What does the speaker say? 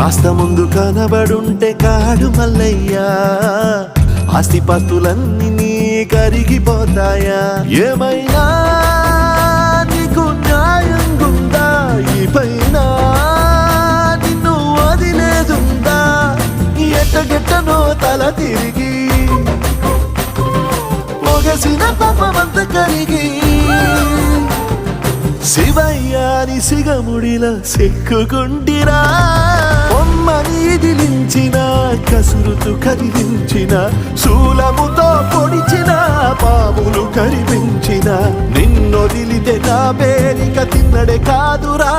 కాస్త ముందు కనబడుంటే కాడు మల్లయ్యా, ఆస్తిపాస్తులన్నీ నీ కరిగిపోతాయా? ఏమైనా నీకు న్యాయం గుందా? ఈ పైన నిన్ను వదిలేదుందా? ఎట్టగెట్టనో తల తిరిగి ఒగసిన పాపమంత కరిగి శివయ్యాని సిగముడిలా సిక్కుకుంటిరా. బొమ్మని ఇదిలించిన, కసురుతూ కదిలించిన, శూలముతో పొడిచిన, పాములు కరిపించిన, నిన్నొదిలితే నా పేరిక తిన్నడే కాదురా.